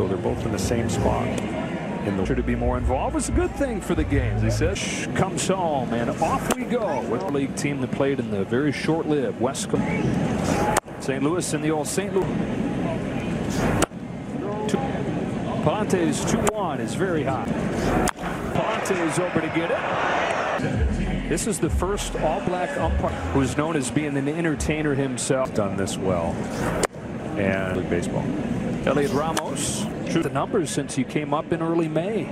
Francisco. They're both in the same spot. To be more involved was a good thing for the games. He says, comes home, and off we go with the league team that played in the very short-lived West Coast. St. Louis in the old St. Louis. Palante's 2-1 is very high. Palante is over to get it. This is the first all-black umpire who is known as being an entertainer himself. Done this well. And baseball. Elliot Ramos. The numbers since he came up in early May.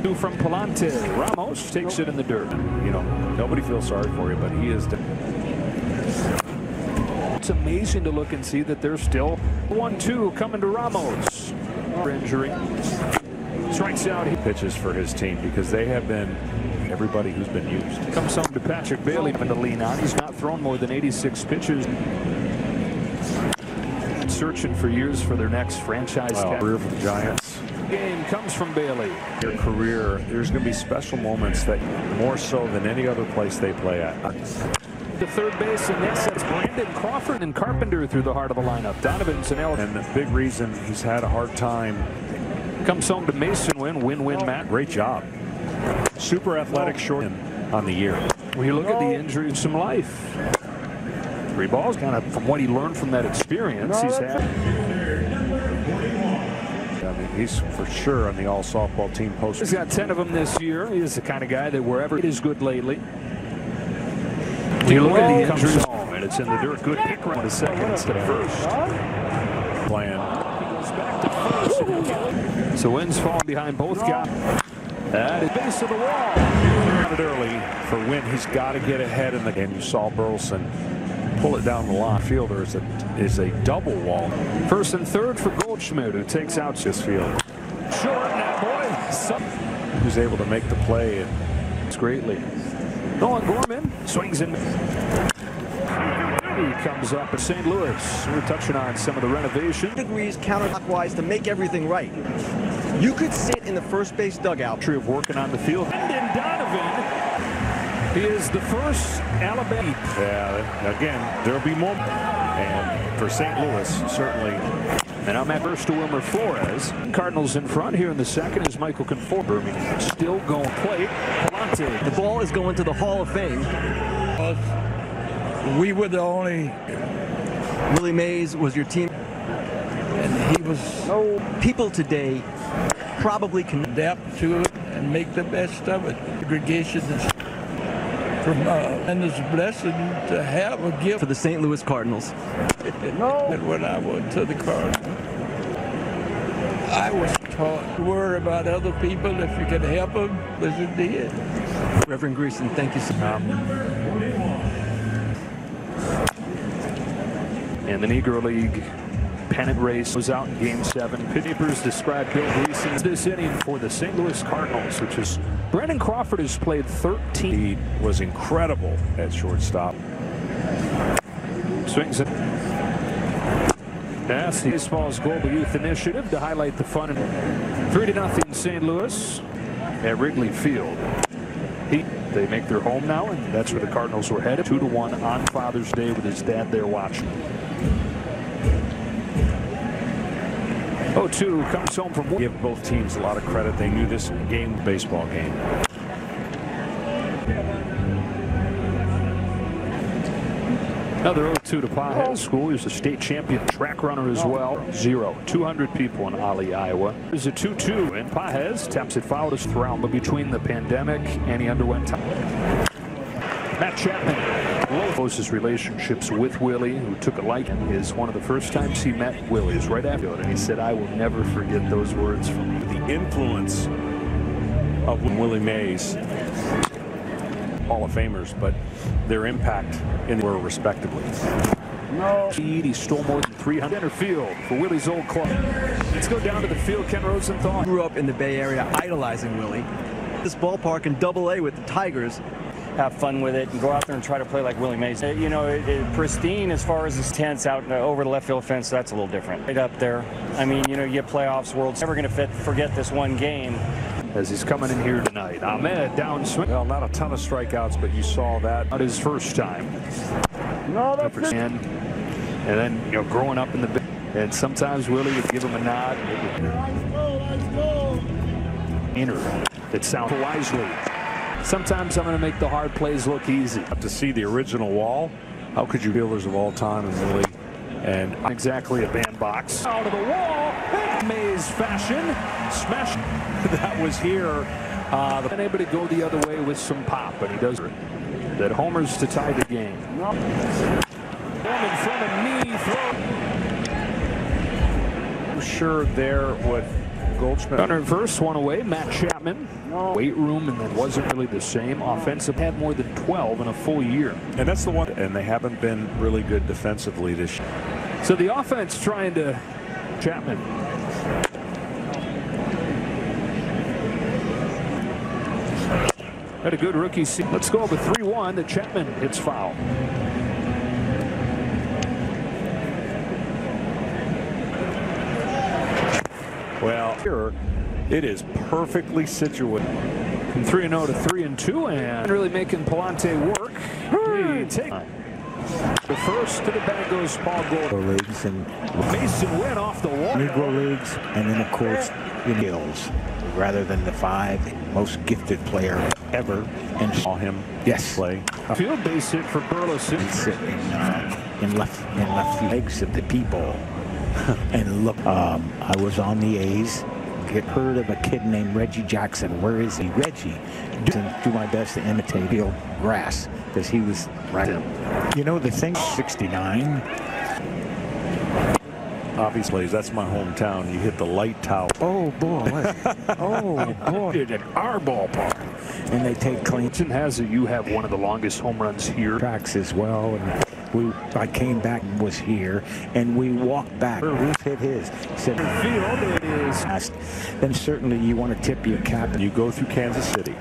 Two from Palante. Ramos takes it in the dirt. You know, nobody feels sorry for you, but he is. It's amazing to look and see that there's still 1-2 coming to Ramos. Injury. Strikes out. He pitches for his team because they have been everybody who's been used. Comes home to Patrick Bailey to lean on. He's not thrown more than 86 pitches. Searching for years for their next franchise career for the Giants. Game comes from Bailey. Their career, there's going to be special moments that more so than any other place they play at. The third base, and that sets Brandon Crawford and Carpenter through the heart of the lineup. Donovan's an And the big reason he's had a hard time. Comes home to Mason win-win, Matt. Great job. Super athletic short on the year. When you look at the injury, some life. 3 balls, kind of from what he learned from that experience he's had. I mean, he's for sure on the all softball team post. He's got 10 of them this year. He is the kind of guy that wherever it is good lately. You look at the injuries home, and it's in the dirt. Good pick around to second instead of first. Plan. He goes back to first. So Wynn's falling behind both guys. That is base of the wall. Early for Wynn, he's got to get ahead in the game. You saw Burleson pull it down the line. Fielder is a double wall. First and third for Goldschmidt, who takes out this field. Short now, boy. Who's able to make the play. It's greatly. Nolan Gorman swings in. He comes up at St. Louis. We're touching on some of the renovation. Degrees counterclockwise to make everything right. You could sit in the first base dugout. Tree of working on the field. And Donovan. He is the first Alabama. Yeah, again, there'll be more. And for St. Louis, certainly. And I'm at first to Wilmer Flores. Cardinals in front here in the second is Michael Conforto. Still going plate. Palante. The ball is going to the Hall of Fame. We were the only. Willie Mays was your team. And he was. People today probably can adapt to it and make the best of it. Aggregation is from and it's a blessing to have a gift for the St. Louis Cardinals. And when I went to the Cardinals, I was taught to worry about other people if you could help them, as it did. Reverend Greason, thank you so much. And the Negro League pennant race was out in Game 7. Papers described Bill Gleason as this inning for the St. Louis Cardinals, which is Brandon Crawford has played 13. He was incredible at shortstop. Swings it. That's the baseball's Global Youth Initiative to highlight the fun. 3-0 St. Louis at Wrigley Field. They make their home now, and that's where the Cardinals were headed. 2-1 on Father's Day with his dad there watching. 0-2 comes home from. Give both teams a lot of credit. They knew this game, baseball game. Another 0-2 to Pahez School. He's a state champion track runner as well. 200 people in Ali, Iowa. There's a 2-2, and Pahez taps it foul his round, but between the pandemic and he underwent time. Matt Chapman closest relationships with Willie, who took a liking. Is one of the first times he met Willie is right after it, and he said, "I will never forget those words from you." The influence of Willie Mays, Hall of Famers, but their impact in were respectively. He stole more than 300 center field for Willie's old club. Let's go down to the field. Ken Rosenthal grew up in the Bay Area idolizing Willie. This ballpark in Double-A with the Tigers. Have fun with it and go out there and try to play like Willie Mays. You know, pristine as far as his tents out over the left field fence, that's a little different. Right up there. I mean, you know, you get playoffs, world's never going to forget this one game. As he's coming in here tonight. Ahmed downswing. Well, not a ton of strikeouts, but you saw that. Not his first time. No, that's it. And then, you know, growing up in the, and sometimes Willie would give him a nod. That sounds wisely. Sometimes I'm going to make the hard plays look easy. To see the original wall, how could you fielders of all time and really, and exactly a bandbox out of the wall, Mays fashion, smash. That was here. Been able to go the other way with some pop, and he does that. Homers to tie the game. Foreman from a knee throw. I'm sure there with Goldschmidt. Runner first, one away. Matt Chapman. Weight room, and it wasn't really the same. Offensive had more than 12 in a full year. And that's the one. And they haven't been really good defensively this year. So the offense trying to Chapman. Had a good rookie season. Let's go over 3-1. The Chapman hits foul. Well, here it is perfectly situated. From 3-0 to 3-2, and really making Palante work. The first to the bag goes Paul Gold. Leagues and Mason win off the wall. Negro leagues, and then of course the Gills, rather than the 5 most gifted player ever. And saw him play. Field base hit for Burleson. Sit in left field. Legs of the people. And look, I was on the A's. Get heard of a kid named Reggie Jackson. Where is he? Reggie. Do my best to imitate field grass because he was right. You know the thing. 69. Obviously, that's my hometown. You hit the light tower. Oh boy! Oh boy! At our ballpark, and they take claim. Has it? You have one of the longest home runs here. Tracks as well, and I came back and was here, and we walked back. Ruth hit his. He said, "Field it is." Then certainly you want to tip your cap. You go through Kansas City.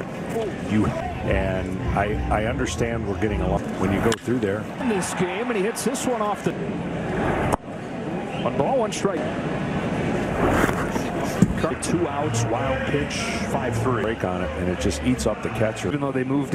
And I understand we're getting along when you go through there. In this game, and he hits this one off the. 1 ball, 1 strike. 2 outs, wild pitch, 5-3. Break on it, and it just eats up the catcher. Even though they moved it.